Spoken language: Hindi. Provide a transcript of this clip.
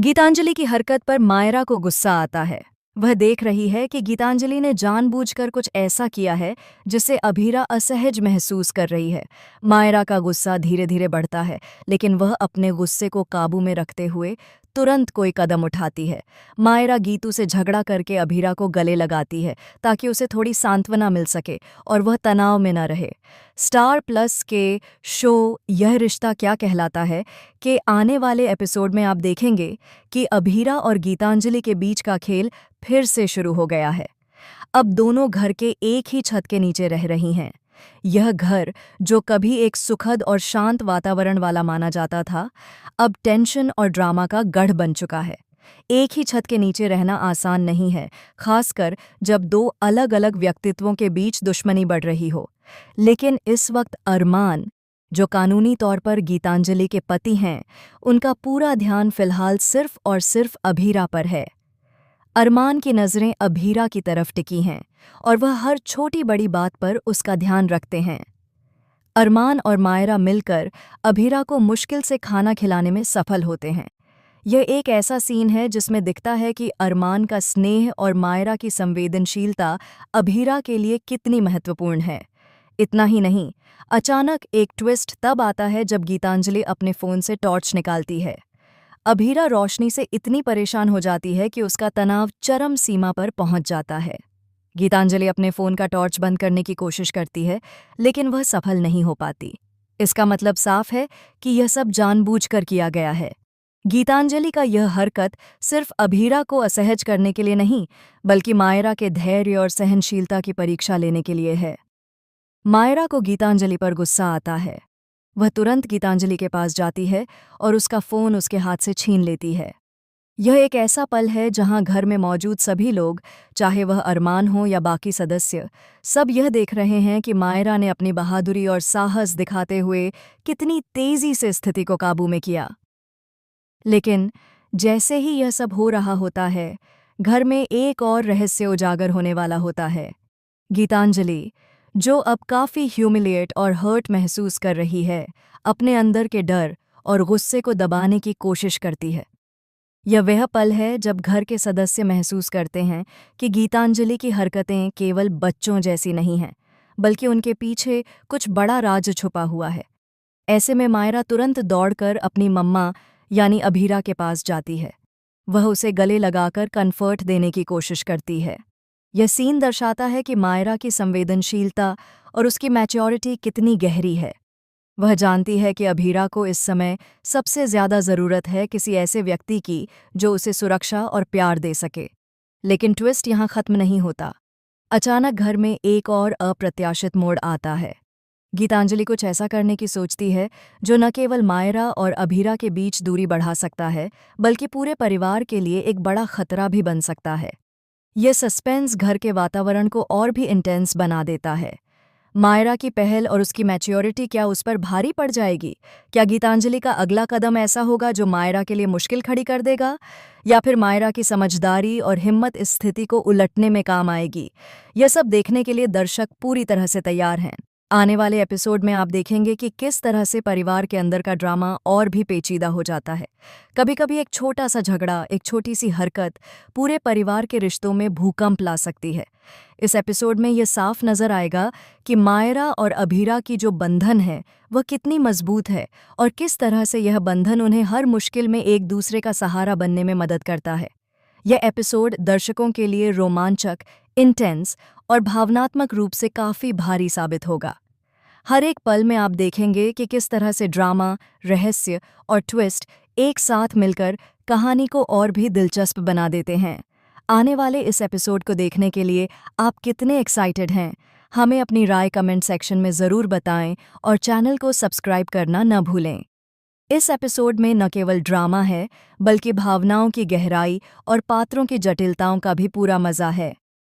गीतांजलि की हरकत पर मायरा को गुस्सा आता है। वह देख रही है कि गीतांजलि ने जानबूझकर कुछ ऐसा किया है जिससे अभीरा असहज महसूस कर रही है। मायरा का गुस्सा धीरे धीरे बढ़ता है, लेकिन वह अपने गुस्से को काबू में रखते हुए तुरंत कोई कदम उठाती है। मायरा गीतू से झगड़ा करके अभीरा को गले लगाती है ताकि उसे थोड़ी सांत्वना मिल सके और वह तनाव में न रहे। स्टार प्लस के शो यह रिश्ता क्या कहलाता है कि आने वाले एपिसोड में आप देखेंगे कि अभीरा और गीतांजलि के बीच का खेल फिर से शुरू हो गया है। अब दोनों घर के एक ही छत के नीचे रह रही हैं। यह घर, जो कभी एक सुखद और शांत वातावरण वाला माना जाता था, अब टेंशन और ड्रामा का गढ़ बन चुका है। एक ही छत के नीचे रहना आसान नहीं है, खासकर जब दो अलग-अलग व्यक्तित्वों के बीच दुश्मनी बढ़ रही हो। लेकिन इस वक्त अरमान, जो कानूनी तौर पर गीतांजलि के पति हैं, उनका पूरा ध्यान फिलहाल सिर्फ और सिर्फ अभीरा पर है। अरमान की नज़रें अभीरा की तरफ टिकी हैं और वह हर छोटी बड़ी बात पर उसका ध्यान रखते हैं। अरमान और मायरा मिलकर अभीरा को मुश्किल से खाना खिलाने में सफल होते हैं। यह एक ऐसा सीन है जिसमें दिखता है कि अरमान का स्नेह और मायरा की संवेदनशीलता अभीरा के लिए कितनी महत्वपूर्ण है। इतना ही नहीं, अचानक एक ट्विस्ट तब आता है जब गीतांजलि अपने फ़ोन से टॉर्च निकालती है। अभीरा रोशनी से इतनी परेशान हो जाती है कि उसका तनाव चरम सीमा पर पहुंच जाता है। गीतांजलि अपने फ़ोन का टॉर्च बंद करने की कोशिश करती है, लेकिन वह सफल नहीं हो पाती। इसका मतलब साफ है कि यह सब जानबूझकर किया गया है। गीतांजलि का यह हरकत सिर्फ अभीरा को असहज करने के लिए नहीं, बल्कि मायरा के धैर्य और सहनशीलता की परीक्षा लेने के लिए है। मायरा को गीतांजलि पर गुस्सा आता है। वह तुरंत गीतांजलि के पास जाती है और उसका फ़ोन उसके हाथ से छीन लेती है। यह एक ऐसा पल है जहां घर में मौजूद सभी लोग, चाहे वह अरमान हो या बाकी सदस्य, सब यह देख रहे हैं कि मायरा ने अपनी बहादुरी और साहस दिखाते हुए कितनी तेज़ी से स्थिति को काबू में किया। लेकिन जैसे ही यह सब हो रहा होता है, घर में एक और रहस्य उजागर होने वाला होता है। गीतांजलि, जो अब काफ़ी ह्यूमिलिएट और हर्ट महसूस कर रही है, अपने अंदर के डर और गुस्से को दबाने की कोशिश करती है। यह वह पल है जब घर के सदस्य महसूस करते हैं कि गीतांजलि की हरकतें केवल बच्चों जैसी नहीं हैं, बल्कि उनके पीछे कुछ बड़ा राज छुपा हुआ है। ऐसे में मायरा तुरंत दौड़कर अपनी मम्मा यानी अभीरा के पास जाती है। वह उसे गले लगाकर कम्फर्ट देने की कोशिश करती है। यह सीन दर्शाता है कि मायरा की संवेदनशीलता और उसकी मैच्योरिटी कितनी गहरी है। वह जानती है कि अभीरा को इस समय सबसे ज़्यादा ज़रूरत है किसी ऐसे व्यक्ति की जो उसे सुरक्षा और प्यार दे सके। लेकिन ट्विस्ट यहाँ ख़त्म नहीं होता। अचानक घर में एक और अप्रत्याशित मोड़ आता है। गीतांजलि कुछ ऐसा करने की सोचती है जो न केवल मायरा और अभीरा के बीच दूरी बढ़ा सकता है, बल्कि पूरे परिवार के लिए एक बड़ा खतरा भी बन सकता है। यह सस्पेंस घर के वातावरण को और भी इंटेंस बना देता है। मायरा की पहल और उसकी मैच्योरिटी क्या उस पर भारी पड़ जाएगी? क्या गीतांजलि का अगला कदम ऐसा होगा जो मायरा के लिए मुश्किल खड़ी कर देगा? या फिर मायरा की समझदारी और हिम्मत इस स्थिति को उलटने में काम आएगी? यह सब देखने के लिए दर्शक पूरी तरह से तैयार हैं। आने वाले एपिसोड में आप देखेंगे कि किस तरह से परिवार के अंदर का ड्रामा और भी पेचीदा हो जाता है। कभी-कभी एक छोटा सा झगड़ा, एक छोटी सी हरकत पूरे परिवार के रिश्तों में भूकंप ला सकती है। इस एपिसोड में यह साफ नजर आएगा कि मायरा और अभीरा की जो बंधन है वह कितनी मजबूत है और किस तरह से यह बंधन उन्हें हर मुश्किल में एक दूसरे का सहारा बनने में मदद करता है। यह एपिसोड दर्शकों के लिए रोमांचक, इंटेंस और भावनात्मक रूप से काफ़ी भारी साबित होगा। हर एक पल में आप देखेंगे कि किस तरह से ड्रामा, रहस्य और ट्विस्ट एक साथ मिलकर कहानी को और भी दिलचस्प बना देते हैं। आने वाले इस एपिसोड को देखने के लिए आप कितने एक्साइटेड हैं? हमें अपनी राय कमेंट सेक्शन में ज़रूर बताएं और चैनल को सब्सक्राइब करना न भूलें। इस एपिसोड में न केवल ड्रामा है, बल्कि भावनाओं की गहराई और पात्रों की जटिलताओं का भी पूरा मज़ा है।